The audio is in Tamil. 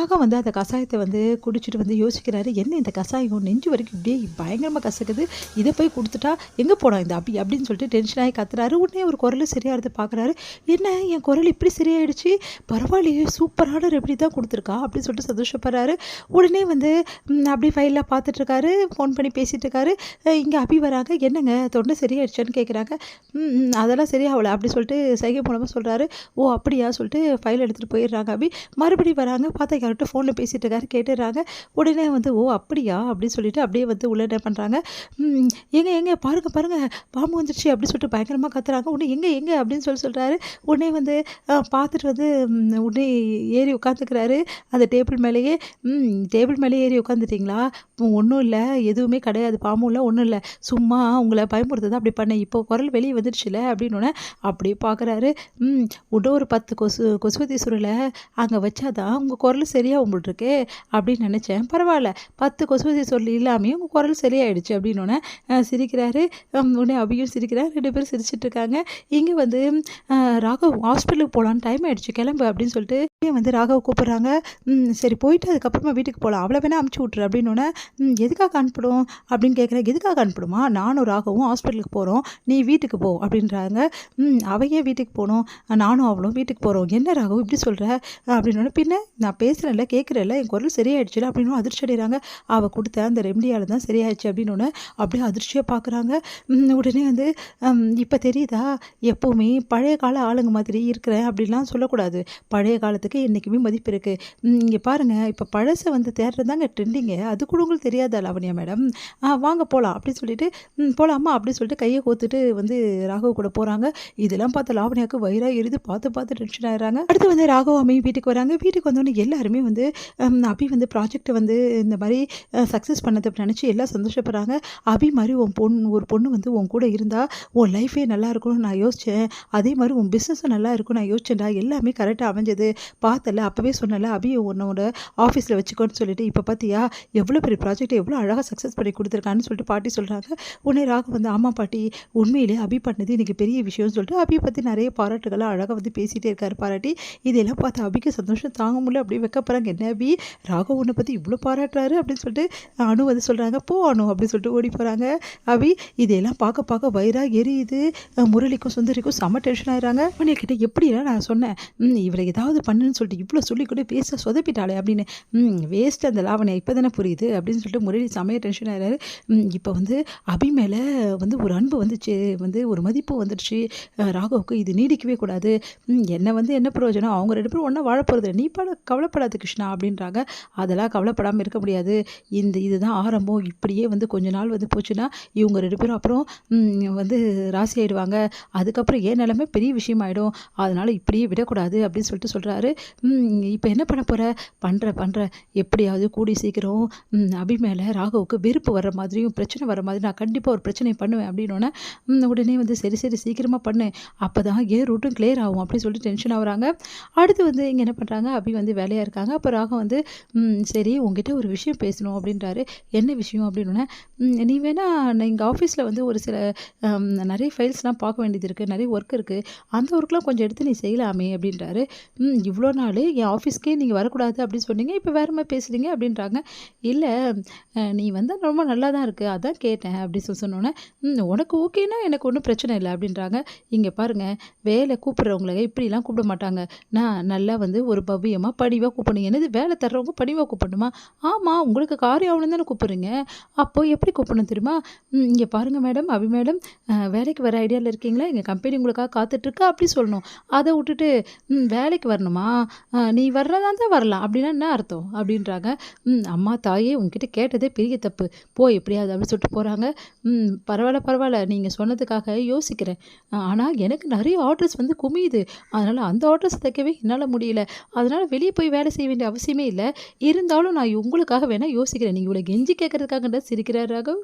ராகவ் வந்து அந்த கஷாயத்தை வந்து குடிச்சிட்டு வந்து யோசிக்கிறாரு, என்ன இந்த கஷாயம் நெஞ்சு வரைக்கும் இப்படியே பயங்கரமாக கசக்குது, இதை போய் கொடுத்துட்டா எங்கே போனோம் இந்த அப்படி அப்படின்னு சொல்லிட்டு டென்ஷன் ஆகி கத்துறாரு. உடனே ஒரு குரல் சரியாகிறது பார்க்குறாரு, என்ன என் குரல் இப்படி சரியாயிடுச்சு, பரவாயில்லையே சூப்பரான ரெமெடி தான் கொடுத்துருக்கா அப்படின்னு சொல்லிட்டு சந்தோஷப்படுறாரு. உடனே வந்து அப்படியே ஃபைலில் பார்த்துட்ருக்காரு, ஃபோன் பண்ணி பேசிகிட்டு இருக்காரு. இங்கே அபி வராங்க, என்னங்க தொண்டை சரியாயிடுச்சான்னு கேட்குறாங்க. அதெல்லாம் சரியாகல அப்படி சொல்லிட்டு சைகை மூலமாக சொல்கிறாரு. ஓ அப்படியா சொல்லிட்டு ஃபைல் எடுத்துகிட்டு போயிடுறாங்க அபி. மறுபடியும் வராங்க, பார்த்தா யார்கிட்ட ஃபோனில் பேசிகிட்டு இருக்காரு, கேட்டுடுறாங்க. உடனே வந்து ஓ அப்படியா அப்படின்னு சொல்லிட்டு அப்படியே வந்து உள்ள என்ன பண்ணுறாங்க, எங்க எங்க பாருங்க பாருங்க பாம்பு வந்துருச்சு அப்படின்னு சொல்லிட்டு பயங்கரமாக கத்துறாங்க. உடனே எங்கே எங்கே அப்படின்னு சொல்கிறாரு. உடனே வந்து பார்த்துட்டு வந்து உடனே ஏறி உட்காந்துக்கிறாரு அந்த டேபிள் மேலேயே. டேபிள் மேலே ஏறி உட்காந்துட்டிங்களா, ஒன்றும் இல்லை, எதுவுமே கிடையாது, பாம்பும் இல்லை, ஒன்றும் இல்லை, சும்மா உங்களை பயமுறுத்துதான் அப்படி பண்ணேன், இப்போ குரல் வெளியே வந்துடுச்சுல அப்படின்னு அப்படியே பார்க்குறாரு. உடனே ஒரு 10 கொசுவத்தி சுருளை அங்கே வச்சாதான் உங்கள் குரல் சரியாக உங்களுக்கு அப்படின்னு நினச்சேன், பரவாயில்ல 10 கொசுவத்தி சுருள் இல்லாமே உங்கள் குரல் சரியாயிடுச்சு அப்படின்னு சிரிக்கிறாரு. உடனே அபியும் சிரிக்கிறார், 2 பேரும் சிரிச்சிட்டு இருக்காங்க. இங்கே வந்து ராகவ் ஹாஸ்பிட்டலுக்கு போகலான்னு டைம் ஆகிடுச்சு கிளம்பு அப்படின்னு சொல்லிட்டு வந்து ராகவ் கூப்பிட்றாங்க. சரி போயிட்டு அதுக்கப்புறமா வீட்டுக்கு போகலாம், அவளை வேணா அமுச்சு விட்ரு அப்படின்னு எதுக்காக அனுப்பிடும் அப்படின்னு கேட்குறேன். எதுக்காக அனுப்பிடுமா, நானும் ராகவும் ஹாஸ்பிட்டலுக்கு போகிறோம், நீ வீட்டுக்கு போ அப்படின்றாங்க. அவையே வீட்டுக்கு போகணும், நானும் அவளும் வீட்டுக்கு போகிறோம், என்ன ராகவ் இப்படி சொல்கிற அப்படின்னு. பின்ன நான் பேசுகிறேன்ல கேட்குறேன்ல என் குரல் சரியாயிடுச்சுல அப்படின்னு அதிர்ச்சி அடைகிறாங்க. அவள் கொடுத்த அந்த ரெமடியால் தான் சரியாயிடுச்சு அப்படின்னு அப்படியே அதிர்ச்சியாக பார்க்குறாங்க. உடனே வந்து இப்போ தெரியுதா, எப்போவுமே பழைய கால ஆளுங்க மாதிரி இருக்கிறேன் அப்படின்லாம் சொல்லக்கூடாது, பழைய காலத்துக்கு என்றைக்குமே மதிப்பு இருக்குது. இங்கே பாருங்கள், இப்போ பழசை வந்து தேடுறதாங்க ட்ரெண்டிங்க, அது கூட உங்களுக்கு தெரியாதா லாவண்யா மேடம், வாங்க போகலாம் அப்படின்னு சொல்லிட்டு போகலாமா அப்படின்னு சொல்லிட்டு கையை கோத்துட்டு வந்து ராகவ் கூட போகிறாங்க. இதெல்லாம் பார்த்த லாவண்யாவுக்கு வயிறா எரிது, பார்த்து டென்ஷன் ஆகிறாங்க. அடுத்து வந்து ராகவ் அம்மையும் வீட்டுக்கு வராங்க. வீட்டுக்கு வந்தோடனே எல்லாருமே வந்து அபி வந்து ப்ராஜெக்டை வந்து இந்த மாதிரி சக்ஸஸ் பண்ணதை நினச்சி எல்லாம் சந்தோஷப்படுறாங்க. அபி மாதிரி ஒரு பொண்ணு வந்து உன் கூட இருந்தால் உன் லைஃபே நல்லா இருக்கும்னு நான் யோசித்தேன், அதே மாதிரி உன் பிஸ்னஸும் நல்லா இருக்கும் நான் யோசிச்சேன்டா, எல்லாமே கரெக்டாக அமைஞ்சது, பார்த்தல அப்போவே சொன்னல அபி உன்னோட ஆஃபீஸில் வச்சுக்கோன்னு சொல்லிட்டு, இப்போ பார்த்தியா எவ்வளோ பெரிய ப்ராஜெக்டை எவ்வளோ அழகாக சக்ஸஸ் பண்ணி கொடுத்துருக்கான்னு சொல்லிட்டு பாட்டி சொல்கிறாங்க. உடனே ராகவ் வந்து ஆமா பாட்டி, உண்மையிலே அபி பண்ணது இன்றைக்கி பெரிய விஷயம்னு சொல்லிட்டு அபியை பற்றி நிறைய பாராட்டுகளாக அழகாக வந்து பேசிகிட்டே இருக்கார் பாராட்டி. இதெல்லாம் பார்த்து அபிக்கு சந்தோஷம் தாங்க முடியல, அப்படியே வைக்கப்படுறாங்க. என்ன அபி, ராகவ் உன்னை பற்றி இவ்வளோ பாராட்டுறாரு அப்படின்னு சொல்லிட்டு அனு வந்து சொல்கிறாங்க. போ அனு அப்படின்னு சொல்லிட்டு ஓடி போகிறாங்க. அபி இதெல்லாம் பார்க்க வயிறாக எரியுது. முரளிக்கும் சுந்தரிக்கும் செம்ம டென்ஷன் ஆகிறாங்க. கிட்ட எப்படிலாம் நான் சொன்னேன், இவரை ஏதாவது பண்ணுன்னு சொல்லிட்டு இவ்வளோ சொல்லி கூட பேச சொதப்பிட்டாளே அப்படின்னு. வேஸ்ட் அந்த லாவண்யா, இப்போ தானே புரியுது அப்படின்னு சொல்லிட்டு முரளி செம்மையாக டென்ஷன் ஆகிறாரு. இப்போ வந்து அபி மேலே வந்து ஒரு அன்பு வந்துச்சு, வந்து ஒரு மதிப்பு வந்துடுச்சு ராகவுக்கு, இது நீடிக்கவே கூடாது, என்னை வந்து என்ன பிரயோஜனம், அவங்க 2 பேரும் ஒன்றா வாழ போகிறது, நீ கவலைப்படாது கிருஷ்ணா அப்படின்றாங்க. அதெல்லாம் கவலைப்படாமல் இருக்க முடியாது, இதுதான் ஆரம்பம், இப்படியே வந்து கொஞ்ச நாள் வந்து போச்சுன்னா இவங்க 2 பேரும் அப்புறம் வந்து ராசி ஆகிடுவாங்க, அதுக்கப்புறம் ஏன் நிலைமை பெரிய விஷயம் ஆகிடும், அதனால் இப்படியே விடக்கூடாது அப்படின்னு சொல்லிட்டு சொல்கிறாரு. இப்போ என்ன பண்ண போகிற, பண்ணுற எப்படியாவது கூடி சீக்கிரம் அபி மேலே ராகவுக்கு வெறுப்பு வர்ற மாதிரியும் பிரச்சனை வர மாதிரி நான் கண்டிப்பாக ஒரு பிரச்சனை பண்ணுவேன் அப்படின்னு. உடனே வந்து சரி சீக்கிரமாக பண்ணு, அப்போ தான் ஏன் ரூட்டும் கிளியர் ஆகும் அப்படின்னு சொல்லிட்டு டென்ஷன் ஆகுறாங்க. அடுத்து வந்து இங்கே என்ன பண்ணுறாங்க, அபி வந்து வேலையாக இருக்காங்க. அப்போ ராகம் வந்து சரி உங்ககிட்ட ஒரு விஷயம் பேசணும் அப்படின்றாரு. என்ன விஷயம் அப்படின்னு. நீ வேணா எங்கள் ஆஃபீஸில் வந்து ஒரு சில நிறைய ஃபைல்ஸ்லாம் பார்க்க வேண்டியது இருக்குது, நிறைய ஒர்க் இருக்குது, அந்த ஒர்க்லாம் கொஞ்சம் எடுத்து நீ செய்யலாமே அப்படின்றாரு. இவ்வளோ நாள் என் ஆஃபீஸ்க்கே நீங்கள் வரக்கூடாது அப்படின்னு சொன்னீங்க, இப்போ வேறு மாதிரி பேசுகிறீங்க அப்படின்றாங்க. இல்லை நீ வந்தால் ரொம்ப நல்லா தான் இருக்குது, அதான் கேட்டேன் அப்படின்னு சொன்னோன்னே, உனக்கு ஓகேனா எனக்கு ஒன்றும் பிரச்சனை இல்லை அப்படின்றாங்க. இங்கே பாருங்கள், வேலை கூப்பிட்றவங்கள இப்படிலாம் கூப்பிட மாட்டாங்க, நான் நல்லா வந்து ஒரு பவ்யமாக பணிவாக கூப்பிடணும். என்னது வேலை தர்றவங்க பணிவாக கூப்பிடணுமா, ஆமாம் உங்களுக்கு காரியம் ஆகணும் தானே கூப்பிட்றீங்க, அப்போது எப்படி கூப்பிடணும் தெரியுமா, இங்கே பாருங்கள் மேடம், அபி மேடம் வேலைக்கு வர ஐடியாவில் இருக்கீங்களா, எங்கள் கம்பெனி உங்களுக்காக காத்துட்ருக்கா அப்படி சொல்லணும். அதை விட்டுட்டு வேலைக்கு வரணுமா, நீ வர்றதா தான் வரலாம் அப்படின்னா என்ன அர்த்தம் அப்படின்றாங்க. அம்மா தாயே உங்ககிட்ட கேட்டதே பெரிய தப்பு, போ எப்படியாவது அப்படின்னு சொல்லிட்டு போகிறாங்க. பரவாயில்ல நீங்கள் சொன்னதுக்காக யோசிக்கிறேன், ஆனால் எனக்கு நிறைய ஆர்டர்ஸ் வந்து குமியுது, அதனால் அந்த ஆர்டர்ஸ் தைக்கவே என்னால் முடியல, அதனால் வெளியே போய் வேலை செய்ய வேண்டிய அவசியமே இல்லை, இருந்தாலும் நான் உங்களுக்காக வேணால் யோசிக்கிறேன், நீங்கள் இவ்வளோ கெஞ்சி கேட்கறதுக்காக சிரிக்கிறார் ராகவ்.